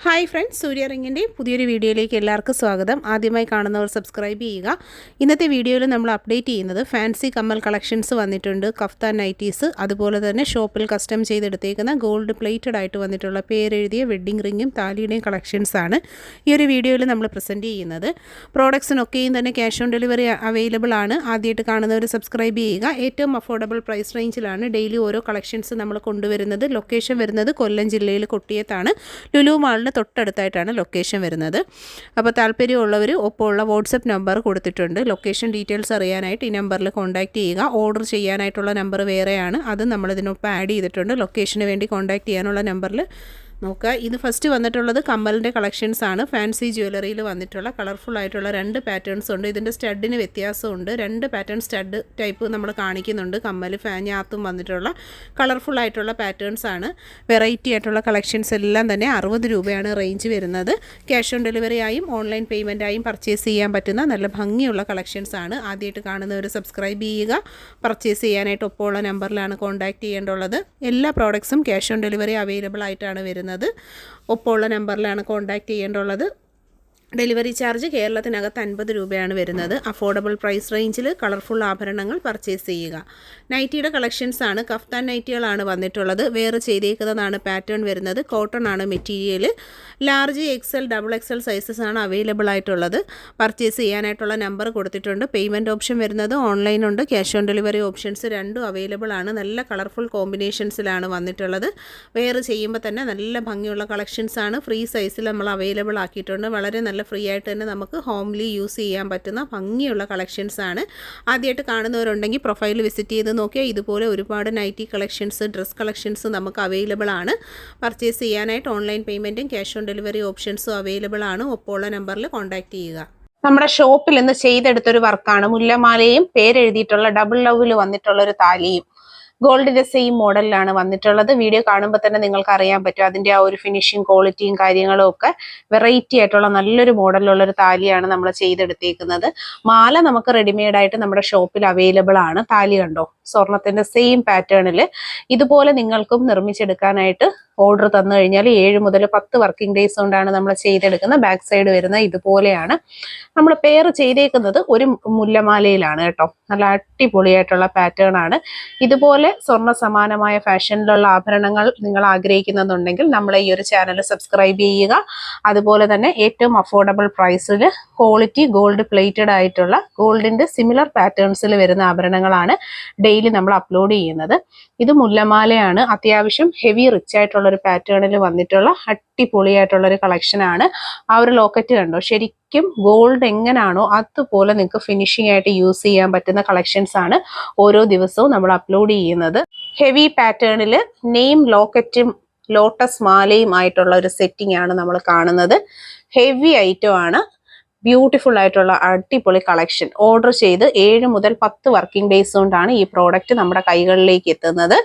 Hi friends, സൂര്യ റിങ്ങിൻ്റെ പുതിയൊരു വീഡിയോയിലേക്ക് എല്ലാവർക്കും സ്വാഗതം. ആദ്യമായി കാണുന്നവർ സബ്സ്ക്രൈബ് ചെയ്യുക. ഇന്നത്തെ വീഡിയോയിൽ നമ്മൾ അപ്ഡേറ്റ് ചെയ്യുന്നത് ഫാൻസി കമ്മൽ കളക്ഷൻസ് വന്നിട്ടുണ്ട്, കഫ്താൻ നൈറ്റീസ്, അതുപോലെ തന്നെ ഷോപ്പിൽ കസ്റ്റം ചെയ്തെടുത്തേക്കുന്ന ഗോൾഡ് പ്ലേറ്റഡ് ആയിട്ട് വന്നിട്ടുള്ള പേരെഴുതിയ വെഡ്ഡിംഗ് റിങ്ങും താലിയുടെയും കളക്ഷൻസാണ് ഈ ഒരു വീഡിയോയിൽ നമ്മൾ പ്രസൻറ്റ് ചെയ്യുന്നത്. പ്രോഡക്ട്സിനൊക്കെയും തന്നെ ക്യാഷ് ഓൺ ഡെലിവറി അവൈലബിൾ ആണ്. ആദ്യമായിട്ട് കാണുന്നവർ സബ്സ്ക്രൈബ് ചെയ്യുക. ഏറ്റവും അഫോർഡബിൾ പ്രൈസ് റേഞ്ചിലാണ് ഡെയിലി ഓരോ കളക്ഷൻസ് നമ്മൾ കൊണ്ടുവരുന്നത്. ലൊക്കേഷൻ വരുന്നത് കൊല്ലം ജില്ലയിൽ കൊട്ടിയത്താണ്. ലുലു മാളിന് തൊട്ടടുത്തായിട്ടാണ് ലൊക്കേഷൻ വരുന്നത്. അപ്പോൾ താല്പര്യമുള്ളവർ ഒപ്പമുള്ള വാട്സപ്പ് നമ്പർ കൊടുത്തിട്ടുണ്ട്. ലൊക്കേഷൻ ഡീറ്റെയിൽസ് അറിയാനായിട്ട് ഈ നമ്പറിൽ കോൺടാക്റ്റ് ചെയ്യുക. ഓർഡർ ചെയ്യാനായിട്ടുള്ള നമ്പർ വേറെയാണ്, അത് നമ്മളിതിനൊപ്പം ആഡ് ചെയ്തിട്ടുണ്ട്. ലൊക്കേഷന് വേണ്ടി കോൺടാക്റ്റ് ചെയ്യാനുള്ള നമ്പറിൽ നോക്കുക. ഇത് ഫസ്റ്റ് വന്നിട്ടുള്ളത് കമ്മലിൻ്റെ കളക്ഷൻസ് ആണ്. ഫാൻസി ജ്വല്ലറിയിൽ വന്നിട്ടുള്ള കളർഫുൾ ആയിട്ടുള്ള രണ്ട് പാറ്റേൺസ് ഉണ്ട്. ഇതിൻ്റെ സ്റ്റഡിന് വ്യത്യാസമുണ്ട്. രണ്ട് പാറ്റേൺ സ്റ്റഡ് ടൈപ്പ് നമ്മൾ കാണിക്കുന്നുണ്ട്. കമ്മൽ ഫാനിനകത്തും വന്നിട്ടുള്ള കളർഫുൾ ആയിട്ടുള്ള പാറ്റേൺസ് ആണ്. വെറൈറ്റി ആയിട്ടുള്ള കളക്ഷൻസ് എല്ലാം തന്നെ 60 രൂപയാണ് റേഞ്ച് വരുന്നത്. ക്യാഷ് ഓൺ ഡെലിവറി ആയും ഓൺലൈൻ പേയ്മെൻറ്റായും പർച്ചേസ് ചെയ്യാൻ പറ്റുന്ന നല്ല ഭംഗിയുള്ള കളക്ഷൻസ് ആണ്. ആദ്യമായിട്ട് കാണുന്നവർ സബ്സ്ക്രൈബ് ചെയ്യുക. പർച്ചേസ് ചെയ്യാനായിട്ട് ഒപ്പമുള്ള നമ്പറിലാണ് കോൺടാക്റ്റ് ചെയ്യേണ്ടുള്ളത്. എല്ലാ പ്രോഡക്ട്സും ക്യാഷ് ഓൺ ഡെലിവറി അവൈലബിൾ ആയിട്ടാണ് വരുന്നത്. ഒപ്പമുള്ള നമ്പറിലാണ് കോൺടാക്റ്റ് ചെയ്യേണ്ടുള്ളത്. ഡെലിവറി ചാർജ് കേരളത്തിനകത്ത് 50 രൂപയാണ് വരുന്നത്. അഫോർഡബിൾ പ്രൈസ് റേഞ്ചിൽ കളർഫുൾ ആഭരണങ്ങൾ പർച്ചേസ് ചെയ്യുക. നൈറ്റിയുടെ കളക്ഷൻസ് ആണ്. കഫ്താൻ നൈറ്റികളാണ് വന്നിട്ടുള്ളത്. വേറെ ചെയ്തേക്കുന്നതാണ് പാറ്റേൺ വരുന്നത്. കോട്ടൺ ആണ് material. Large XL XXL sizes ആണ് അവൈലബിൾ ആയിട്ടുള്ളത്. പർച്ചേസ് ചെയ്യാനായിട്ടുള്ള നമ്പർ കൊടുത്തിട്ടുണ്ട്. പേയ്മെൻറ്റ് ഓപ്ഷൻ വരുന്നത് ഓൺലൈനുണ്ട്. ക്യാഷ് ഓൺ ഡെലിവറി ഓപ്ഷൻസ് രണ്ടും അവൈലബിൾ ആണ്. നല്ല കളർഫുൾ കോമ്പിനേഷൻസിലാണ് വന്നിട്ടുള്ളത്. വേറെ ചെയ്യുമ്പോൾ തന്നെ നല്ല ഭംഗിയുള്ള കളക്ഷൻസ് ആണ്. ഫ്രീ സൈസിൽ നമ്മൾ അവൈലബിൾ ആക്കിയിട്ടുണ്ട്. വളരെ നല്ല ഫ്രീ ആയിട്ട് തന്നെ നമുക്ക് ഹോംലി യൂസ് ചെയ്യാൻ പറ്റുന്ന ഭംഗിയുള്ള കളക്ഷൻസ് ആണ്. ആദ്യമായിട്ട് കാണുന്നവരുണ്ടെങ്കിൽ പ്രൊഫൈൽ വിസിറ്റ് ചെയ്ത് നോക്കിയാൽ ഇതുപോലെ ഒരുപാട് നൈറ്റി കളക്ഷൻസ്, ഡ്രസ് കളക്ഷൻസ് നമുക്ക് അവൈലബിൾ ആണ്. പർച്ചേസ് ചെയ്യാനായിട്ട് ഓൺലൈൻ പേയ്മെൻറ്റും ക്യാഷ് ഓൺ ഡെലിവറി ഓപ്ഷൻസും അവൈലബിൾ ആണ്. ഒപ്പമുള്ള നമ്പറിൽ കോൺടാക്റ്റ് ചെയ്യുക. നമ്മുടെ ഷോപ്പിൽ ഇന്ന് ചെയ്തെടുത്തൊരു വർക്കാണ്. മുല്ലമാലയും പേരെഴുതിയിട്ടുള്ള ഡബിൾ ലവിൽ വന്നിട്ടുള്ള ഒരു താലിയും ഗോൾഡിന്റെ സെയിം മോഡലിലാണ് വന്നിട്ടുള്ളത്. വീഡിയോ കാണുമ്പോൾ തന്നെ നിങ്ങൾക്ക് അറിയാൻ പറ്റും അതിന്റെ ആ ഒരു ഫിനിഷിങ് ക്വാളിറ്റിയും കാര്യങ്ങളും ഒക്കെ. വെറൈറ്റി ആയിട്ടുള്ള നല്ലൊരു മോഡലിലുള്ള ഒരു താലിയാണ് നമ്മൾ ചെയ്തെടുത്തേക്കുന്നത്. മാല നമുക്ക് റെഡിമെയ്ഡ് ആയിട്ട് നമ്മുടെ ഷോപ്പിൽ അവൈലബിൾ ആണ്. താലി കണ്ടോ, സ്വർണത്തിന്റെ സെയിം പാറ്റേണിൽ ഇതുപോലെ നിങ്ങൾക്കും നിർമ്മിച്ചെടുക്കാനായിട്ട് ഓർഡർ തന്നു കഴിഞ്ഞാൽ 7 മുതൽ 10 വർക്കിംഗ് ഡേയ്സ് കൊണ്ടാണ് നമ്മൾ ചെയ്തെടുക്കുന്നത്. ബാക്ക് സൈഡ് വരുന്നത് ഇതുപോലെയാണ്. നമ്മൾ പെയർ ചെയ്തേക്കുന്നത് ഒരു മുല്ലമാലയിലാണ് കേട്ടോ. നല്ല അടിപൊളിയായിട്ടുള്ള പാറ്റേൺ ആണ്. ഇതുപോലെ സ്വർണ്ണ സമാനമായ ഫാഷനിലുള്ള ആഭരണങ്ങൾ നിങ്ങൾ ആഗ്രഹിക്കുന്നുണ്ടെങ്കിൽ നമ്മളെ ഈ ഒരു ചാനൽ സബ്സ്ക്രൈബ് ചെയ്യുക. അതുപോലെ തന്നെ ഏറ്റവും അഫോർഡബിൾ പ്രൈസിൽ ക്വാളിറ്റി ഗോൾഡ് പ്ലേറ്റഡ് ആയിട്ടുള്ള ഗോൾഡിന്റെ സിമിലർ പാറ്റേൺസിൽ വരുന്ന ആഭരണങ്ങളാണ് ഡെയിലി നമ്മൾ അപ്ലോഡ് ചെയ്യുന്നത്. ഇത് മുല്ലമാലയാണ്. അത്യാവശ്യം ഹെവി റിച്ച് ആയിട്ടുള്ള ഒരു പാറ്റേണിൽ വന്നിട്ടുള്ള അടിപൊളിയായിട്ടുള്ള ഒരു കളക്ഷൻ ആണ്. ആ ഒരു ലോക്കറ്റ് കണ്ടോ, ശരിക്കും ഗോൾഡ് എങ്ങനാണോ അതുപോലെ നിങ്ങൾക്ക് ഫിനിഷിംഗ് ആയിട്ട് യൂസ് ചെയ്യാൻ പറ്റുന്ന കളക്ഷൻസ് ആണ് ഓരോ ദിവസവും നമ്മൾ അപ്ലോഡ് ചെയ്യുന്നത്. ഹെവി പാറ്റേണിൽ നെയിം ലോക്കറ്റും ലോട്ടസ് മാലയും ആയിട്ടുള്ള ഒരു സെറ്റിംഗ് ആണ് നമ്മൾ കാണുന്നത്. ഹെവി ഐറ്റം ആണ്. ബ്യൂട്ടിഫുൾ ആയിട്ടുള്ള അടിപൊളി കളക്ഷൻ. ഓർഡർ ചെയ്ത് 7 മുതൽ 10 വർക്കിംഗ് ഡേയ്സ് കൊണ്ടാണ് ഈ പ്രോഡക്റ്റ് നമ്മുടെ കൈകളിലേക്ക് എത്തുന്നത്.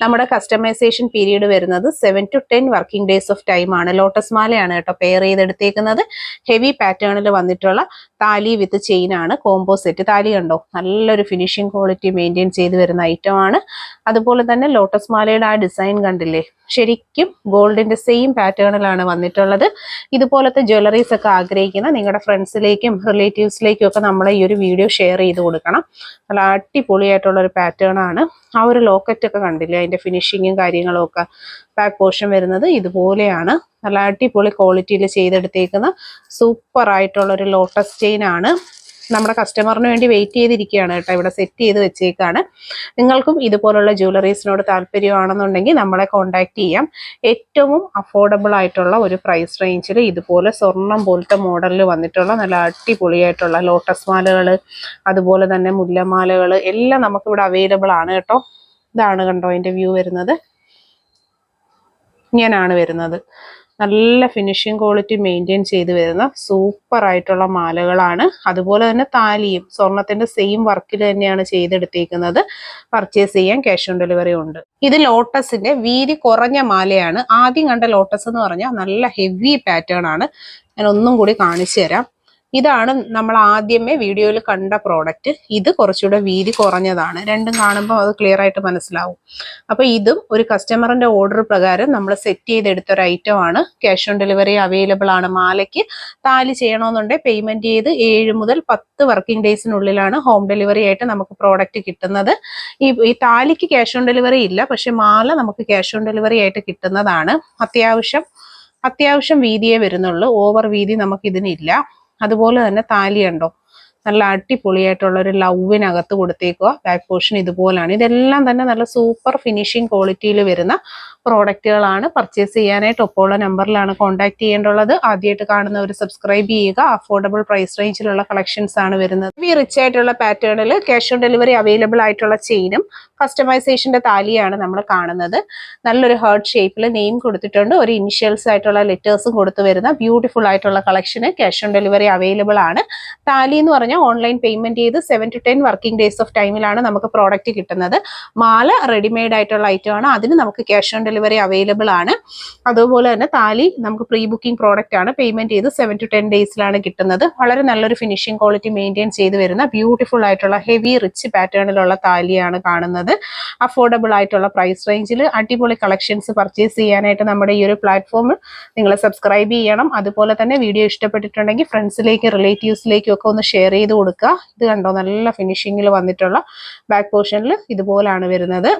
നമ്മുടെ കസ്റ്റമൈസേഷൻ പീരീഡ് വരുന്നത് 7 to 10 working days of time ആണ്. ലോട്ടസ് മാലയാണ് കേട്ടോ പെയർ ചെയ്തെടുത്തേക്കുന്നത്. ഹെവി പാറ്റേണിൽ വന്നിട്ടുള്ള താലി വിത്ത് ചെയിൻ ആണ്. Combo set. താലി കണ്ടോ, നല്ലൊരു ഫിനിഷിംഗ് ക്വാളിറ്റി മെയിൻറ്റെയിൻ ചെയ്ത് വരുന്ന ഐറ്റം ആണ്. അതുപോലെ തന്നെ ലോട്ടസ് മാലയുടെ ആ ഡിസൈൻ കണ്ടില്ലേ, ശരിക്കും ഗോൾഡിന്റെ സെയിം പാറ്റേണിലാണ് വന്നിട്ടുള്ളത്. ഇതുപോലത്തെ ജ്വല്ലറീസ് ഒക്കെ ആഗ്രഹിക്കുന്ന നിങ്ങളുടെ ഫ്രണ്ട്സിലേക്കും റിലേറ്റീവ്സിലേക്കും ഒക്കെ നമ്മൾ ഈ ഒരു വീഡിയോ ഷെയർ ചെയ്ത് കൊടുക്കണം. നല്ല അടിപൊളിയായിട്ടുള്ള ഒരു പാറ്റേൺ ആണ്. ആ ഒരു ലോക്കറ്റ് ഒക്കെ കണ്ടില്ലേ, അതിന്റെ ഫിനിഷിങ്ങും കാര്യങ്ങളും ഒക്കെ. ബാക്ക് പോർഷൻ വരുന്നത് ഇതുപോലെയാണ്. നല്ല അടിപൊളി ക്വാളിറ്റിയിൽ ചെയ്തെടുത്തേക്കുന്ന സൂപ്പർ ആയിട്ടുള്ള ഒരു ലോട്ടസ് ചെയിൻ ആണ്. നമ്മുടെ കസ്റ്റമറിന് വേണ്ടി വെയിറ്റ് ചെയ്തിരിക്കുകയാണ് കേട്ടോ. ഇവിടെ സെറ്റ് ചെയ്ത് വെച്ചേക്കാണ്. നിങ്ങൾക്കും ഇതുപോലുള്ള ജ്വല്ലറീസിനോട് താല്പര്യമാണെന്നുണ്ടെങ്കിൽ നമ്മളെ കോൺടാക്ട് ചെയ്യാം. ഏറ്റവും അഫോർഡബിൾ ആയിട്ടുള്ള ഒരു പ്രൈസ് റേഞ്ചിൽ ഇതുപോലെ സ്വർണം പോലത്തെ മോഡലിൽ വന്നിട്ടുള്ള നല്ല അടിപൊളിയായിട്ടുള്ള ലോട്ടസ് മാലകൾ, അതുപോലെ തന്നെ മുല്ലമാലകൾ എല്ലാം നമുക്കിവിടെ അവൈലബിൾ ആണ് കേട്ടോ. ഇതാണ് കണ്ടോ അതിൻ്റെ വ്യൂ വരുന്നത്. ഇങ്ങനെയാണ് വരുന്നത്. നല്ല ഫിനിഷിംഗ് ക്വാളിറ്റി മെയിൻറ്റെയിൻ ചെയ്ത് വരുന്ന സൂപ്പർ ആയിട്ടുള്ള മാലകളാണ്. അതുപോലെ തന്നെ താലിയും സ്വർണത്തിന്റെ സെയിം വർക്കിൽ തന്നെയാണ് ചെയ്തെടുത്തേക്കുന്നത്. പർച്ചേസ് ചെയ്യാൻ ക്യാഷ് ഓൺ ഡെലിവറി ഉണ്ട്. ഇത് ലോട്ടസിന്റെ വീതി കുറഞ്ഞ മാലയാണ്. ആദ്യം കണ്ട ലോട്ടസ് എന്ന് പറഞ്ഞാൽ നല്ല ഹെവി പാറ്റേൺ ആണ്. ഞാൻ ഒന്നും കൂടി കാണിച്ചു തരാം. ഇതാണ് നമ്മൾ ആദ്യമേ വീഡിയോയിൽ കണ്ട പ്രോഡക്റ്റ്. ഇത് കുറച്ചുകൂടെ വീതി കുറഞ്ഞതാണ്. രണ്ടും കാണുമ്പോൾ അത് ക്ലിയർ ആയിട്ട് മനസ്സിലാവും. അപ്പോൾ ഇതും ഒരു കസ്റ്റമറിന്റെ ഓർഡർ പ്രകാരം നമ്മൾ സെറ്റ് ചെയ്തെടുത്ത ഒരു ഐറ്റം ആണ്. ക്യാഷ് ഓൺ ഡെലിവറി അവൈലബിൾ ആണ്. മാലയ്ക്ക് താലി ചെയ്യണമെന്നുണ്ടെങ്കിൽ പേയ്മെന്റ് ചെയ്ത് 7 മുതൽ 10 വർക്കിംഗ് ഡേയ്സിനുള്ളിലാണ് ഹോം ഡെലിവറി ആയിട്ട് നമുക്ക് പ്രോഡക്റ്റ് കിട്ടുന്നത്. ഈ താലിക്ക് ക്യാഷ് ഓൺ ഡെലിവറി ഇല്ല, പക്ഷെ മാല നമുക്ക് ക്യാഷ് ഓൺ ഡെലിവറി ആയിട്ട് കിട്ടുന്നതാണ്. അത്യാവശ്യം വീതിയേ വരുന്നുള്ളൂ, ഓവർ വീതി നമുക്ക് ഇതിനില്ല. അതുപോലെ തന്നെ താലി ഉണ്ടോ, നല്ല അടിപൊളിയായിട്ടുള്ള ഒരു ലവിനകത്ത് കൊടുത്തേക്കുക. Back portion ഇതുപോലാണ്. ഇതെല്ലാം തന്നെ നല്ല സൂപ്പർ ഫിനിഷിംഗ് ക്വാളിറ്റിയിൽ വരുന്ന പ്രോഡക്റ്റുകളാണ്. പർച്ചേസ് ചെയ്യാനായിട്ട് ഒപ്പമുള്ള നമ്പറിലാണ് കോൺടാക്ട് ചെയ്യേണ്ടുള്ളത്. ആദ്യമായിട്ട് കാണുന്നവർ സബ്സ്ക്രൈബ് ചെയ്യുക. അഫോർഡബിൾ പ്രൈസ് റേഞ്ചിലുള്ള കളക്ഷൻസ് ആണ് വരുന്നത്. ഈ റിച്ച് ആയിട്ടുള്ള പാറ്റേണിൽ ക്യാഷ് ഓൺ ഡെലിവറി അവൈലബിൾ ആയിട്ടുള്ള ചെയിനും കസ്റ്റമൈസേഷന്റെ താലിയാണ് നമ്മൾ കാണുന്നത്. നല്ലൊരു ഹാർട്ട് ഷേപ്പിൽ നെയിം കൊടുത്തിട്ടുണ്ട്. ഒരു ഇനിഷ്യൽസ് ആയിട്ടുള്ള ലെറ്റേഴ്സും കൊടുത്തു വരുന്ന ബ്യൂട്ടിഫുൾ ആയിട്ടുള്ള കളക്ഷന് ക്യാഷ് ഓൺ ഡെലിവറി അവൈലബിൾ ആണ്. താലി എന്ന് പറഞ്ഞാൽ ഓൺലൈൻ പേയ്മെന്റ് ചെയ്ത് 7 to 10 വർക്കിംഗ് ഡേയ്സ് ഓഫ് ടൈമിലാണ് നമുക്ക് പ്രോഡക്റ്റ് കിട്ടുന്നത്. മാല റെഡിമെയ്ഡ് ആയിട്ടുള്ള ഐറ്റം ആണ്. അതിന് നമുക്ക് ക്യാഷ് ഓൺ ഡെലിവറി അവൈലബിൾ ആണ്. അതുപോലെ തന്നെ താലി നമുക്ക് പ്രീ ബുക്കിംഗ് പ്രോഡക്റ്റ് ആണ്. പേയ്മെന്റ് ചെയ്ത് 7 to 10 ഡേയ്സിലാണ് കിട്ടുന്നത്. വളരെ നല്ലൊരു ഫിനിഷിംഗ് ക്വാളിറ്റി മെയിൻറ്റെയിൻ ചെയ്ത് വരുന്ന ബ്യൂട്ടിഫുൾ ആയിട്ടുള്ള ഹെവി റിച്ച് പാറ്റേണിലുള്ള താലിയാണ് കാണുന്നത്. അഫോർഡബിൾ ആയിട്ടുള്ള പ്രൈസ് റേഞ്ചിൽ അടിപൊളി കളക്ഷൻസ് പർച്ചേസ് ചെയ്യാനായിട്ട് നമ്മുടെ ഈ ഒരു പ്ലാറ്റ്ഫോമിൽ നിങ്ങൾ സബ്സ്ക്രൈബ് ചെയ്യണം. അതുപോലെ തന്നെ വീഡിയോ ഇഷ്ടപ്പെട്ടിട്ടുണ്ടെങ്കിൽ ഫ്രണ്ട്സിലേക്ക് റിലേറ്റീവ്സിലേക്കും ഒക്കെ ഒന്ന് ഷെയർ ചെയ്ത് കൊടുക്കുക. ഇത് കണ്ടോ, നല്ല ഫിനിഷിങ്ങിൽ വന്നിട്ടുള്ള ബാക്ക് പോർഷനിൽ ഇതുപോലാണ് വരുന്നത്.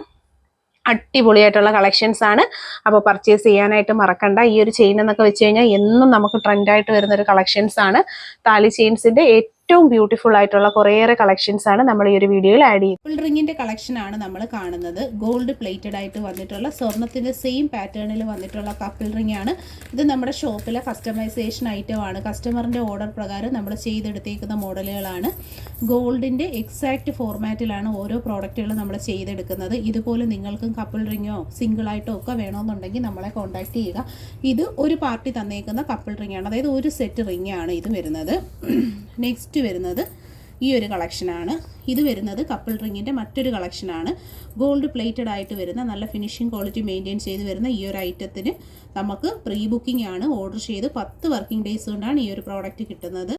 അടിപൊളിയായിട്ടുള്ള കളക്ഷൻസ് ആണ്. അപ്പോൾ പർച്ചേസ് ചെയ്യാനായിട്ട് മറക്കണ്ട. ഈ ഒരു ചെയിൻ എന്നൊക്കെ വെച്ച് കഴിഞ്ഞാൽ എന്നും നമുക്ക് ട്രെൻഡായിട്ട് വരുന്ന ഒരു കളക്ഷൻസ് ആണ്. താലി ചെയിൻസിന്റെ ഏറ്റവും ബ്യൂട്ടിഫുൾ ആയിട്ടുള്ള കുറേയേറെ കളക്ഷൻസ് ആണ് നമ്മൾ ഈ ഒരു വീഡിയോയിൽ ആഡ് ചെയ്യുന്നത്. കപ്പിൾ റിങ്ങിന്റെ കളക്ഷൻ ആണ് നമ്മൾ കാണുന്നത്. ഗോൾഡ് പ്ലേറ്റഡ് ആയിട്ട് വന്നിട്ടുള്ള സ്വർണത്തിന്റെ സെയിം പാറ്റേണിൽ വന്നിട്ടുള്ള കപ്പിൾ റിംഗ് ആണ്. ഇത് നമ്മുടെ ഷോപ്പിലെ കസ്റ്റമൈസേഷൻ ഐറ്റം ആണ്. കസ്റ്റമറിന്റെ ഓർഡർ പ്രകാരം നമ്മൾ ചെയ്തെടുത്തേക്കുന്ന മോഡലുകളാണ്. ഗോൾഡിന്റെ എക്സാക്ട് ഫോർമാറ്റിലാണ് ഓരോ പ്രോഡക്റ്റുകളും നമ്മൾ ചെയ്തെടുക്കുന്നത്. ഇതുപോലെ നിങ്ങൾക്കും കപ്പിൾ റിങ്ങോ സിംഗിൾ ആയിട്ടോ ഒക്കെ വേണമെന്നുണ്ടെങ്കിൽ നമ്മളെ കോൺടാക്ട് ചെയ്യുക. ഇത് ഒരു പാർട്ടി തന്നേക്കുന്ന കപ്പിൾ റിംഗ് ആണ്. അതായത് ഒരു സെറ്റ് റിംഗ് ആണ് ഇത് വരുന്നത്. നെക്സ്റ്റ് വരുന്നത് ഈ ഒരു കളക്ഷനാണ്. ഇത് വരുന്നത് കപ്പിൾ റിങ്ങിൻ്റെ മറ്റൊരു കളക്ഷനാണ്. ഗോൾഡ് പ്ലേറ്റഡ് ആയിട്ട് വരുന്ന നല്ല ഫിനിഷിംഗ് ക്വാളിറ്റി മെയിൻറ്റെയിൻ ചെയ്ത് വരുന്ന ഈ ഒരു ഐറ്റത്തിന് നമുക്ക് പ്രീ ബുക്കിംഗ് ആണ്. ഓർഡർ ചെയ്ത് 10 വർക്കിംഗ് ഡേയ്സ് കൊണ്ടാണ് ഈ ഒരു പ്രോഡക്റ്റ് കിട്ടുന്നത്.